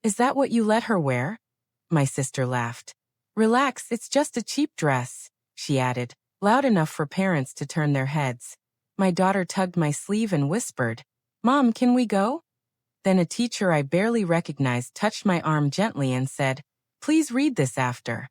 Is that what you let her wear? My sister laughed. Relax, it's just a cheap dress, she added, loud enough for parents to turn their heads. My daughter tugged my sleeve and whispered, Mom, can we go? Then a teacher I barely recognized touched my arm gently and said, Please read this after.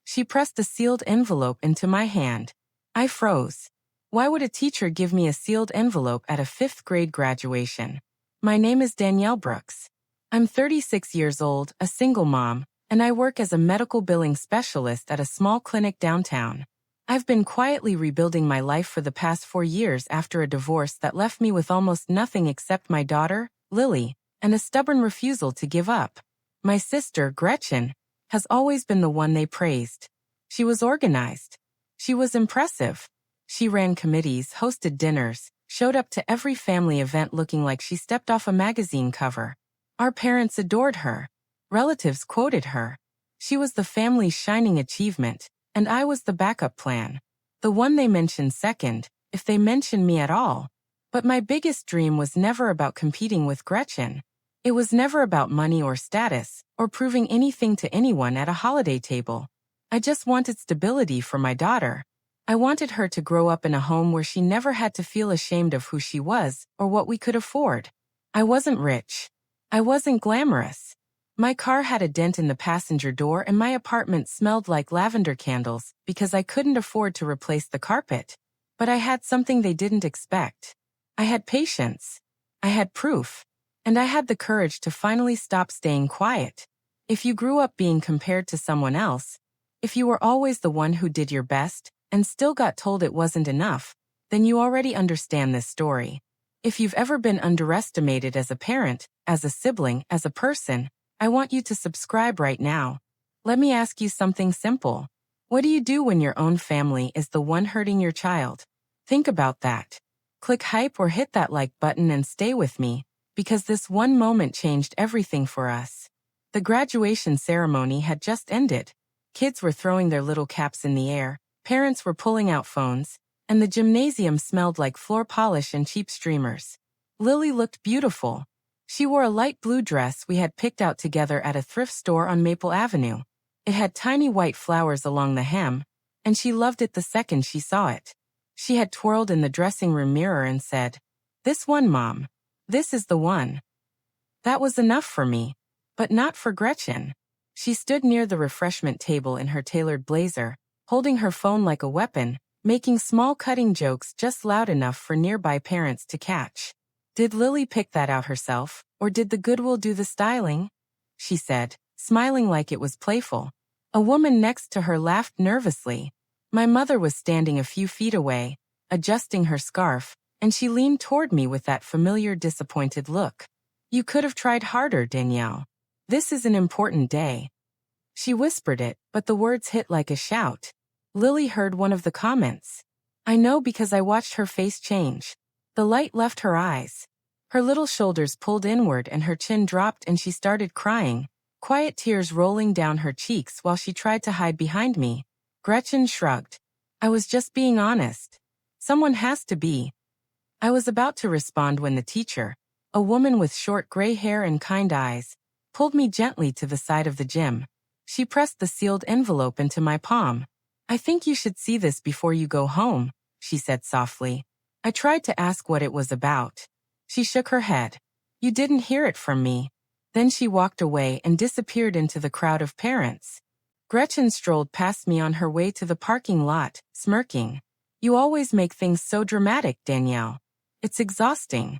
She pressed a sealed envelope into my hand. I froze. Why would a teacher give me a sealed envelope at a 5th grade graduation? My name is Danielle Brooks. I'm 36 years old, a single mom, and I work as a medical billing specialist at a small clinic downtown. I've been quietly rebuilding my life for the past 4 years after a divorce that left me with almost nothing except my daughter, Lily, and a stubborn refusal to give up. My sister, Gretchen, has always been the one they praised. She was organized. She was impressive. She ran committees, hosted dinners, showed up to every family event looking like she stepped off a magazine cover. Our parents adored her. Relatives quoted her. She was the family's shining achievement, and I was the backup plan. The one they mentioned second, if they mentioned me at all. But my biggest dream was never about competing with Gretchen. It was never about money or status, or proving anything to anyone at a holiday table. I just wanted stability for my daughter. I wanted her to grow up in a home where she never had to feel ashamed of who she was or what we could afford. I wasn't rich. I wasn't glamorous. My car had a dent in the passenger door and my apartment smelled like lavender candles because I couldn't afford to replace the carpet. But I had something they didn't expect. I had patience. I had proof. And I had the courage to finally stop staying quiet. If you grew up being compared to someone else, if you were always the one who did your best and still got told it wasn't enough, then you already understand this story. If you've ever been underestimated as a parent, as a sibling, as a person, I want you to subscribe right now. Let me ask you something simple. What do you do when your own family is the one hurting your child? Think about that. Click hype or hit that like button and stay with me, because this one moment changed everything for us. The graduation ceremony had just ended. Kids were throwing their little caps in the air, parents were pulling out phones, and the gymnasium smelled like floor polish and cheap streamers. Lily looked beautiful. She wore a light blue dress we had picked out together at a thrift store on Maple Avenue. It had tiny white flowers along the hem, and she loved it the second she saw it. She had twirled in the dressing room mirror and said, This one, Mom. This is the one. That was enough for me. But not for Gretchen. She stood near the refreshment table in her tailored blazer, holding her phone like a weapon, making small cutting jokes just loud enough for nearby parents to catch. Did Lily pick that out herself, or did the Goodwill do the styling? She said, smiling like it was playful. A woman next to her laughed nervously. My mother was standing a few feet away, adjusting her scarf, and she leaned toward me with that familiar disappointed look. You could have tried harder, Danielle. This is an important day. She whispered it, but the words hit like a shout. Lily heard one of the comments. I know because I watched her face change. The light left her eyes. Her little shoulders pulled inward and her chin dropped and she started crying, quiet tears rolling down her cheeks while she tried to hide behind me. Gretchen shrugged. I was just being honest. Someone has to be. I was about to respond when the teacher, a woman with short gray hair and kind eyes, pulled me gently to the side of the gym. She pressed the sealed envelope into my palm. I think you should see this before you go home, she said softly. I tried to ask what it was about. She shook her head. You didn't hear it from me. Then she walked away and disappeared into the crowd of parents. Gretchen strolled past me on her way to the parking lot, smirking. You always make things so dramatic, Danielle. It's exhausting.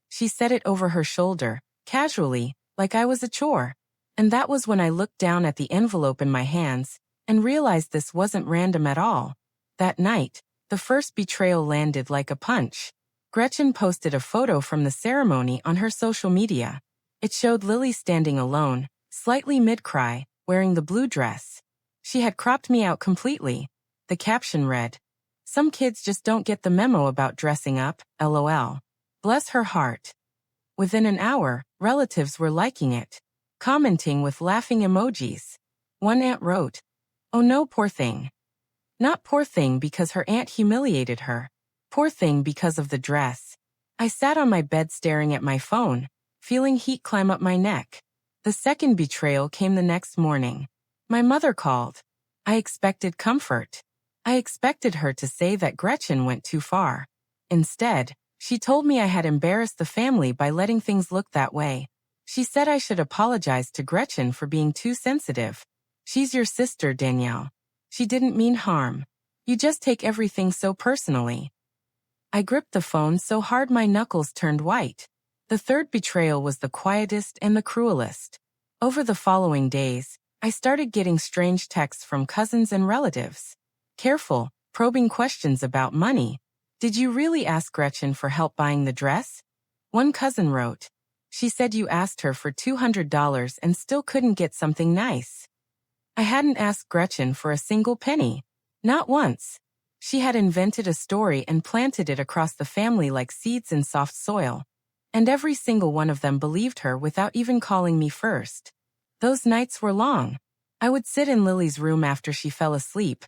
She said it over her shoulder, casually, like I was a chore. And that was when I looked down at the envelope in my hands and realized this wasn't random at all. That night, the first betrayal landed like a punch. Gretchen posted a photo from the ceremony on her social media. It showed Lily standing alone, slightly mid-cry, wearing the blue dress. She had cropped me out completely. The caption read, Some kids just don't get the memo about dressing up, LOL. Bless her heart. Within an hour, relatives were liking it, commenting with laughing emojis. One aunt wrote, Oh no, poor thing. Not poor thing because her aunt humiliated her. Poor thing because of the dress. I sat on my bed staring at my phone, feeling heat climb up my neck. The second betrayal came the next morning. My mother called. I expected comfort. I expected her to say that Gretchen went too far. Instead, she told me I had embarrassed the family by letting things look that way. She said I should apologize to Gretchen for being too sensitive. She's your sister, Danielle. She didn't mean harm. You just take everything so personally. I gripped the phone so hard my knuckles turned white. The third betrayal was the quietest and the cruelest. Over the following days, I started getting strange texts from cousins and relatives. Careful, probing questions about money. Did you really ask Gretchen for help buying the dress? One cousin wrote. She said you asked her for $200 and still couldn't get something nice. I hadn't asked Gretchen for a single penny. Not once. She had invented a story and planted it across the family like seeds in soft soil. And every single one of them believed her without even calling me first. Those nights were long. I would sit in Lily's room after she fell asleep,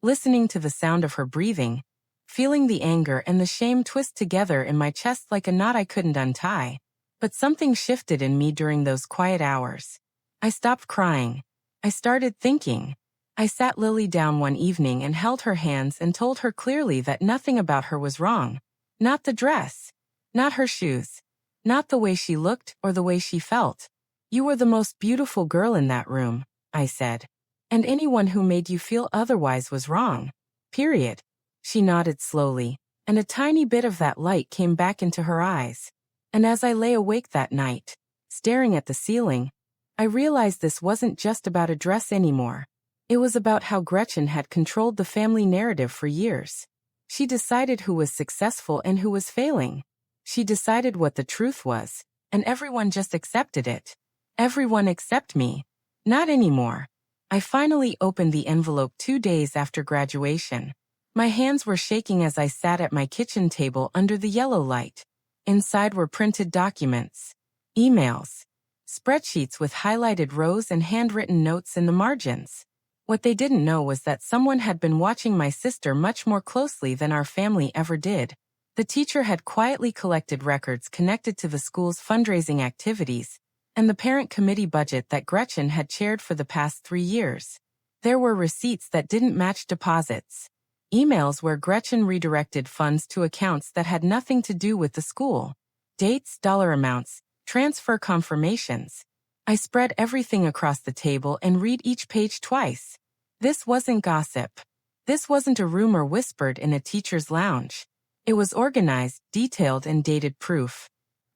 listening to the sound of her breathing, feeling the anger and the shame twist together in my chest like a knot I couldn't untie. But something shifted in me during those quiet hours. I stopped crying. I started thinking. I sat Lily down one evening and held her hands and told her clearly that nothing about her was wrong. Not the dress. Not her shoes. Not the way she looked or the way she felt. You were the most beautiful girl in that room, I said. And anyone who made you feel otherwise was wrong. Period. She nodded slowly, and a tiny bit of that light came back into her eyes. And as I lay awake that night, staring at the ceiling, I realized this wasn't just about a dress anymore. It was about how Gretchen had controlled the family narrative for years. She decided who was successful and who was failing. She decided what the truth was, and everyone just accepted it. Everyone except me. Not anymore. I finally opened the envelope 2 days after graduation. My hands were shaking as I sat at my kitchen table under the yellow light. Inside were printed documents, emails, spreadsheets with highlighted rows and handwritten notes in the margins. What they didn't know was that someone had been watching my sister much more closely than our family ever did. The teacher had quietly collected records connected to the school's fundraising activities and the parent committee budget that Gretchen had chaired for the past 3 years. There were receipts that didn't match deposits. Emails where Gretchen redirected funds to accounts that had nothing to do with the school. Dates, dollar amounts, transfer confirmations. I spread everything across the table and read each page twice. This wasn't gossip. This wasn't a rumor whispered in a teacher's lounge. It was organized, detailed, and dated proof.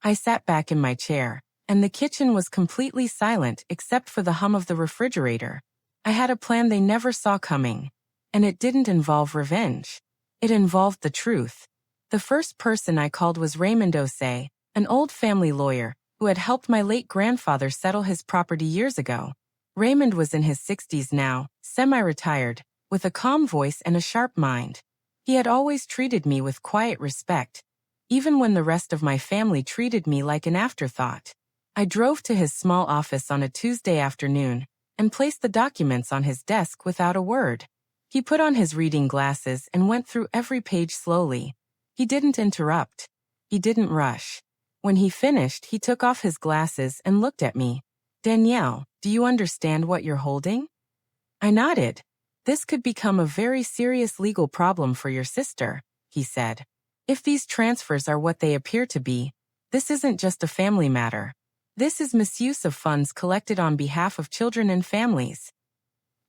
I sat back in my chair, and the kitchen was completely silent except for the hum of the refrigerator. I had a plan they never saw coming. And it didn't involve revenge. It involved the truth. The first person I called was Raymond Osei, an old family lawyer, who had helped my late grandfather settle his property years ago. Raymond was in his 60s now, semi-retired, with a calm voice and a sharp mind. He had always treated me with quiet respect, even when the rest of my family treated me like an afterthought. I drove to his small office on a Tuesday afternoon and placed the documents on his desk without a word. He put on his reading glasses and went through every page slowly. He didn't interrupt. He didn't rush. When he finished, he took off his glasses and looked at me. Danielle, do you understand what you're holding? I nodded. This could become a very serious legal problem for your sister, he said. If these transfers are what they appear to be, this isn't just a family matter. This is misuse of funds collected on behalf of children and families.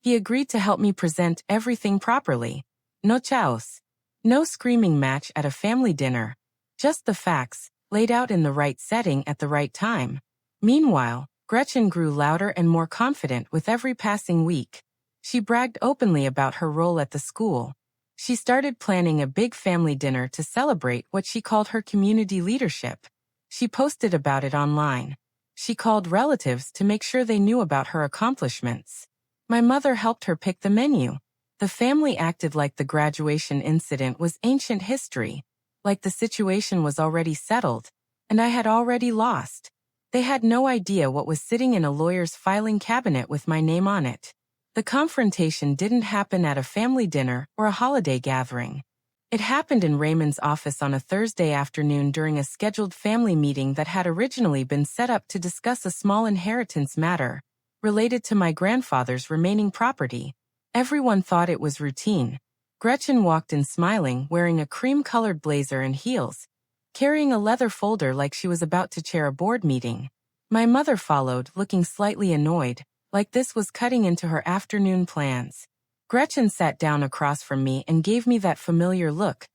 He agreed to help me present everything properly. No chaos. No screaming match at a family dinner. Just the facts, laid out in the right setting at the right time. Meanwhile, Gretchen grew louder and more confident with every passing week. She bragged openly about her role at the school. She started planning a big family dinner to celebrate what she called her community leadership. She posted about it online. She called relatives to make sure they knew about her accomplishments. My mother helped her pick the menu. The family acted like the graduation incident was ancient history, like the situation was already settled, and I had already lost. They had no idea what was sitting in a lawyer's filing cabinet with my name on it. The confrontation didn't happen at a family dinner or a holiday gathering. It happened in Raymond's office on a Thursday afternoon during a scheduled family meeting that had originally been set up to discuss a small inheritance matter related to my grandfather's remaining property. Everyone thought it was routine. Gretchen walked in smiling, wearing a cream-colored blazer and heels, carrying a leather folder like she was about to chair a board meeting. My mother followed, looking slightly annoyed, like this was cutting into her afternoon plans. Gretchen sat down across from me and gave me that familiar look,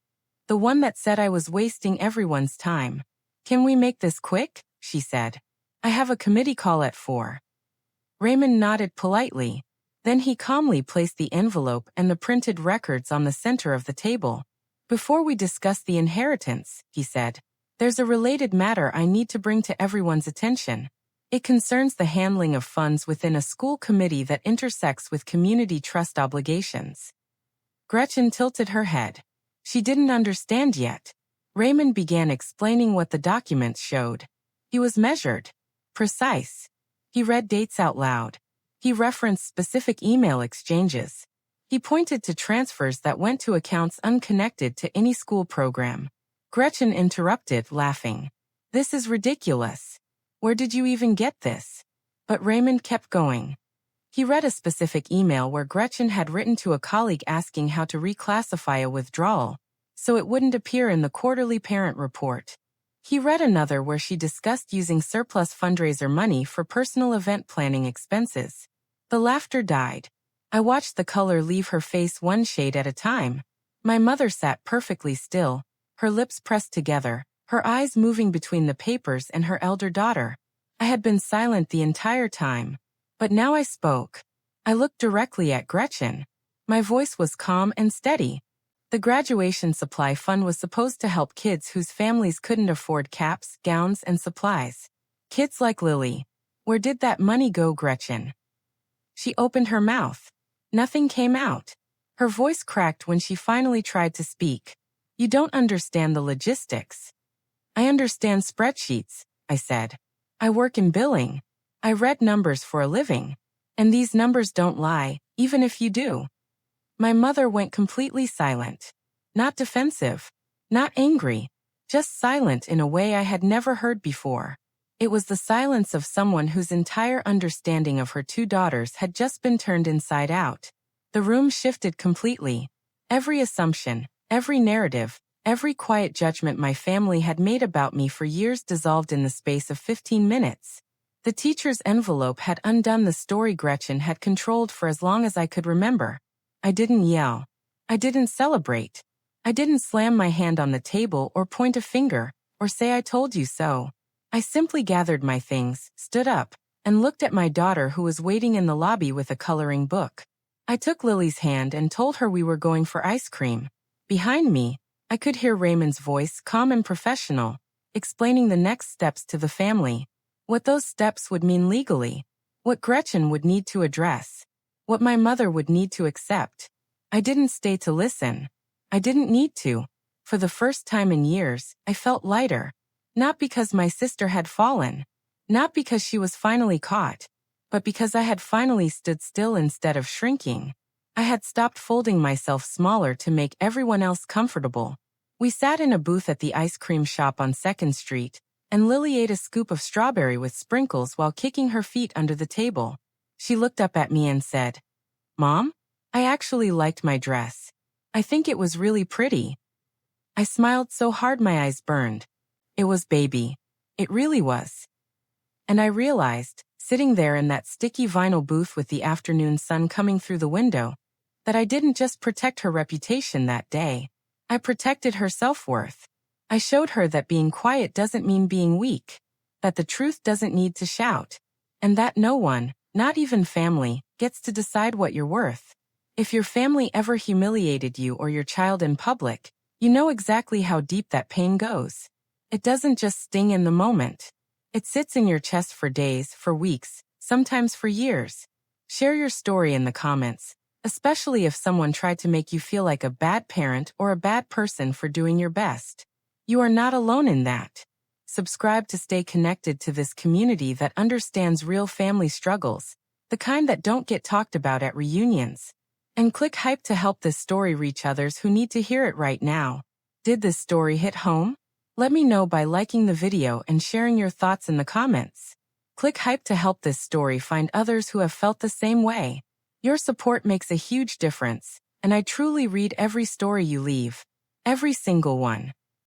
the one that said I was wasting everyone's time. "Can we make this quick?" she said. "I have a committee call at 4. Raymond nodded politely. Then he calmly placed the envelope and the printed records on the center of the table. "Before we discuss the inheritance," he said, "there's a related matter I need to bring to everyone's attention. It concerns the handling of funds within a school committee that intersects with community trust obligations." Gretchen tilted her head. She didn't understand yet. Raymond began explaining what the documents showed. He was measured, precise. He read dates out loud. He referenced specific email exchanges. He pointed to transfers that went to accounts unconnected to any school program. Gretchen interrupted, laughing. "This is ridiculous. Where did you even get this?" But Raymond kept going. He read a specific email where Gretchen had written to a colleague asking how to reclassify a withdrawal, so it wouldn't appear in the quarterly parent report. He read another where she discussed using surplus fundraiser money for personal event planning expenses. The laughter died. I watched the color leave her face one shade at a time. My mother sat perfectly still, her lips pressed together, her eyes moving between the papers and her elder daughter. I had been silent the entire time, but now I spoke. I looked directly at Gretchen. My voice was calm and steady. The graduation supply fund was supposed to help kids whose families couldn't afford caps, gowns, and supplies. Kids like Lily. Where did that money go, Gretchen? She opened her mouth. Nothing came out. Her voice cracked when she finally tried to speak. "You don't understand the logistics." "I understand spreadsheets," I said. "I work in billing. I read numbers for a living. And these numbers don't lie, even if you do." My mother went completely silent. Not defensive. Not angry. Just silent in a way I had never heard before. It was the silence of someone whose entire understanding of her two daughters had just been turned inside out. The room shifted completely. Every assumption, every narrative, every quiet judgment my family had made about me for years dissolved in the space of 15 minutes. The teacher's envelope had undone the story Gretchen had controlled for as long as I could remember. I didn't yell. I didn't celebrate. I didn't slam my hand on the table or point a finger, or say I told you so. I simply gathered my things, stood up, and looked at my daughter who was waiting in the lobby with a coloring book. I took Lily's hand and told her we were going for ice cream. Behind me, I could hear Raymond's voice, calm and professional, explaining the next steps to the family. What those steps would mean legally. What Gretchen would need to address. What my mother would need to accept. I didn't stay to listen. I didn't need to. For the first time in years, I felt lighter. Not because my sister had fallen. Not because she was finally caught. But because I had finally stood still instead of shrinking. I had stopped folding myself smaller to make everyone else comfortable. We sat in a booth at the ice cream shop on 2nd Street, and Lily ate a scoop of strawberry with sprinkles while kicking her feet under the table. She looked up at me and said, "Mom, I actually liked my dress. I think it was really pretty." I smiled so hard my eyes burned. It was baby. It really was. And I realized, sitting there in that sticky vinyl booth with the afternoon sun coming through the window, that I didn't just protect her reputation that day. I protected her self-worth. I showed her that being quiet doesn't mean being weak, that the truth doesn't need to shout, and that no one, not even family, gets to decide what you're worth. If your family ever humiliated you or your child in public, you know exactly how deep that pain goes. It doesn't just sting in the moment. It sits in your chest for days, for weeks, sometimes for years. Share your story in the comments, especially if someone tried to make you feel like a bad parent or a bad person for doing your best. You are not alone in that. Subscribe to stay connected to this community that understands real family struggles, the kind that don't get talked about at reunions. And click hype to help this story reach others who need to hear it right now. Did this story hit home? Let me know by liking the video and sharing your thoughts in the comments. Click hype to help this story find others who have felt the same way. Your support makes a huge difference, and I truly read every story you leave. Every single one.